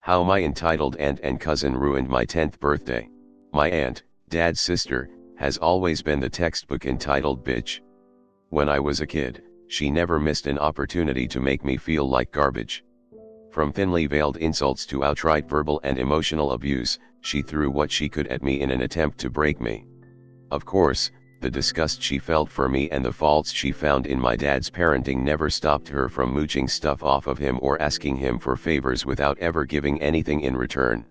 How my entitled aunt and cousin ruined my 10th birthday. My aunt, dad's sister, has always been the textbook entitled bitch. When I was a kid, she never missed an opportunity to make me feel like garbage. From thinly veiled insults to outright verbal and emotional abuse, she threw what she could at me in an attempt to break me. Of course, the disgust she felt for me and the faults she found in my dad's parenting never stopped her from mooching stuff off of him or asking him for favors without ever giving anything in return.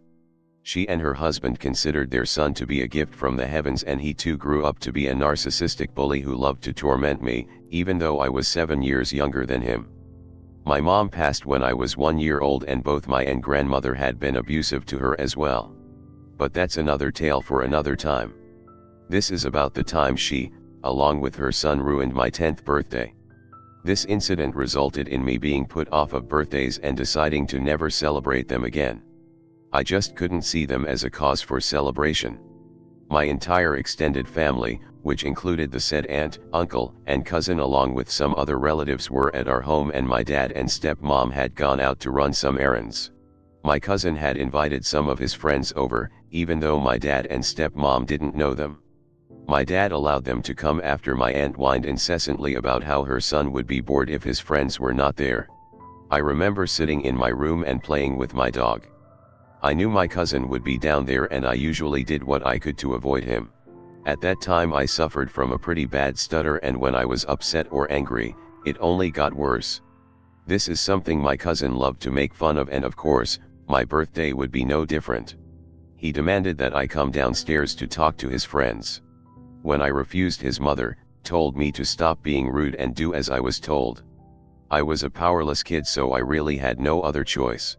She and her husband considered their son to be a gift from the heavens, and he too grew up to be a narcissistic bully who loved to torment me, even though I was 7 years younger than him. My mom passed when I was 1 year old, and both my and grandmother had been abusive to her as well. But that's another tale for another time. This is about the time she, along with her son, ruined my 10th birthday. This incident resulted in me being put off of birthdays and deciding to never celebrate them again. I just couldn't see them as a cause for celebration. My entire extended family, which included the said aunt, uncle, and cousin along with some other relatives, were at our home, and my dad and stepmom had gone out to run some errands. My cousin had invited some of his friends over, even though my dad and stepmom didn't know them. My dad allowed them to come after my aunt whined incessantly about how her son would be bored if his friends were not there. I remember sitting in my room and playing with my dog. I knew my cousin would be down there, and I usually did what I could to avoid him. At that time I suffered from a pretty bad stutter, and when I was upset or angry, it only got worse. This is something my cousin loved to make fun of, and of course, my birthday would be no different. He demanded that I come downstairs to talk to his friends. When I refused, his mother told me to stop being rude and do as I was told. I was a powerless kid, so I really had no other choice.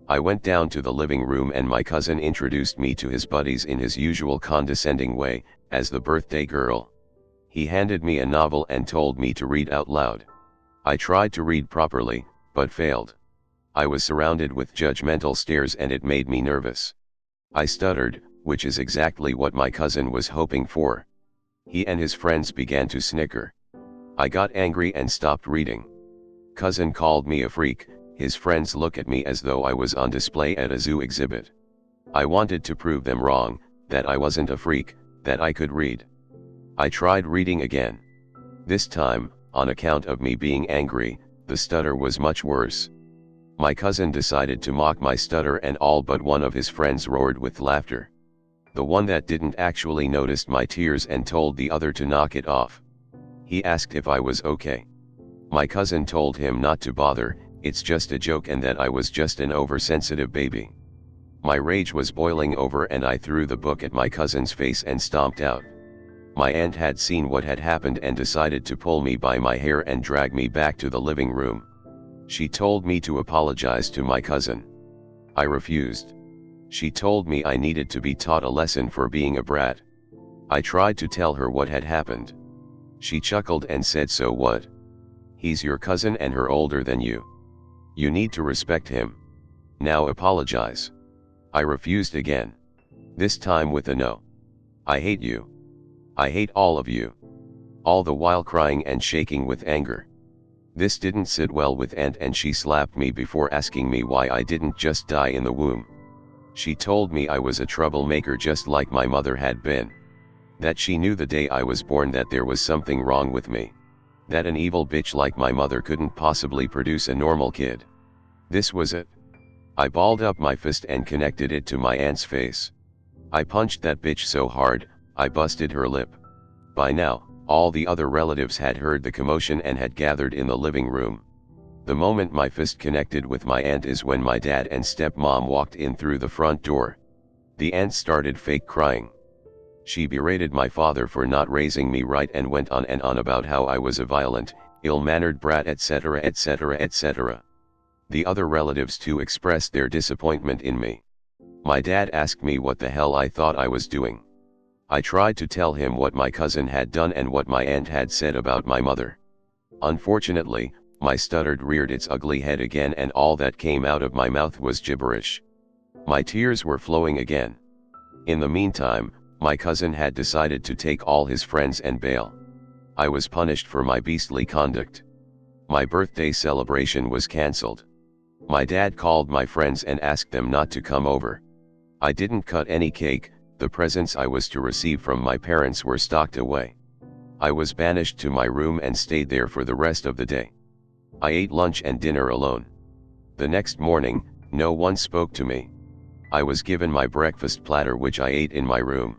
I went down to the living room, and my cousin introduced me to his buddies in his usual condescending way, as the birthday girl. He handed me a novel and told me to read out loud. I tried to read properly, but failed. I was surrounded with judgmental stares, and it made me nervous. I stuttered, which is exactly what my cousin was hoping for. He and his friends began to snicker. I got angry and stopped reading. Cousin called me a freak. His friends looked at me as though I was on display at a zoo exhibit. I wanted to prove them wrong, that I wasn't a freak, that I could read. I tried reading again. This time, on account of me being angry, the stutter was much worse. My cousin decided to mock my stutter, and all but one of his friends roared with laughter. The one that didn't actually noticed my tears and told the other to knock it off. He asked if I was okay. My cousin told him not to bother, it's just a joke, and that I was just an oversensitive baby. My rage was boiling over, and I threw the book at my cousin's face and stomped out. My aunt had seen what had happened and decided to pull me by my hair and drag me back to the living room. She told me to apologize to my cousin. I refused. She told me I needed to be taught a lesson for being a brat. I tried to tell her what had happened. She chuckled and said, "So what? He's your cousin and her older than you. You need to respect him. Now apologize." I refused again. This time with a no. "I hate you. I hate all of you." All the while crying and shaking with anger. This didn't sit well with Aunt, and she slapped me before asking me why I didn't just die in the womb. She told me I was a troublemaker just like my mother had been. That she knew the day I was born that there was something wrong with me. That an evil bitch like my mother couldn't possibly produce a normal kid. This was it. I balled up my fist and connected it to my aunt's face. I punched that bitch so hard, I busted her lip. By now, all the other relatives had heard the commotion and had gathered in the living room. The moment my fist connected with my aunt is when my dad and stepmom walked in through the front door. The aunt started fake crying. She berated my father for not raising me right and went on and on about how I was a violent, ill-mannered brat, etc., etc., etc. The other relatives too expressed their disappointment in me. My dad asked me what the hell I thought I was doing. I tried to tell him what my cousin had done and what my aunt had said about my mother. Unfortunately, my stutter reared its ugly head again, and all that came out of my mouth was gibberish. My tears were flowing again. In the meantime, my cousin had decided to take all his friends and bail. I was punished for my beastly conduct. My birthday celebration was cancelled. My dad called my friends and asked them not to come over. I didn't cut any cake. The presents I was to receive from my parents were stocked away. I was banished to my room and stayed there for the rest of the day. I ate lunch and dinner alone. The next morning, no one spoke to me. I was given my breakfast platter which I ate in my room.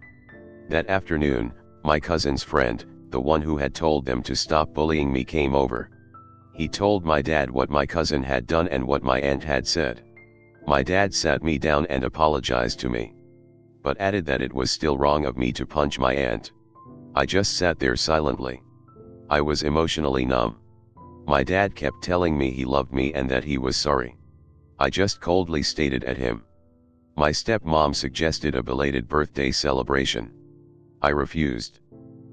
That afternoon, my cousin's friend, the one who had told them to stop bullying me, came over. He told my dad what my cousin had done and what my aunt had said. My dad sat me down and apologized to me, but added that it was still wrong of me to punch my aunt. I just sat there silently. I was emotionally numb. My dad kept telling me he loved me and that he was sorry. I just coldly stated at him. My stepmom suggested a belated birthday celebration. I refused.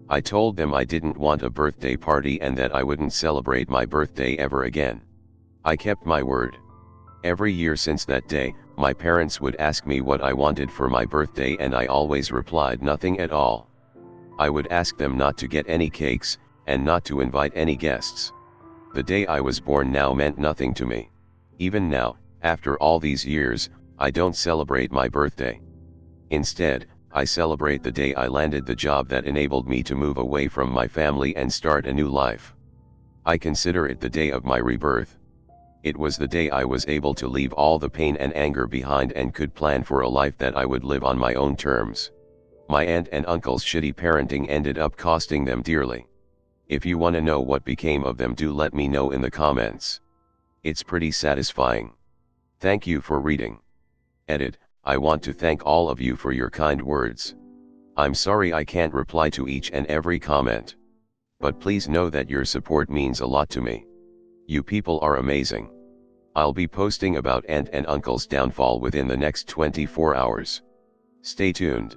I told them I didn't want a birthday party and that I wouldn't celebrate my birthday ever again. I kept my word. Every year since that day, my parents would ask me what I wanted for my birthday and I always replied nothing at all. I would ask them not to get any cakes, and not to invite any guests. The day I was born now meant nothing to me. Even now, after all these years, I don't celebrate my birthday. Instead, I celebrate the day I landed the job that enabled me to move away from my family and start a new life. I consider it the day of my rebirth. It was the day I was able to leave all the pain and anger behind and could plan for a life that I would live on my own terms. My aunt and uncle's shitty parenting ended up costing them dearly. If you want to know what became of them, do let me know in the comments. It's pretty satisfying. Thank you for reading. Edit. I want to thank all of you for your kind words. I'm sorry I can't reply to each and every comment. But please know that your support means a lot to me. You people are amazing. I'll be posting about aunt and uncle's downfall within the next 24 hours. Stay tuned.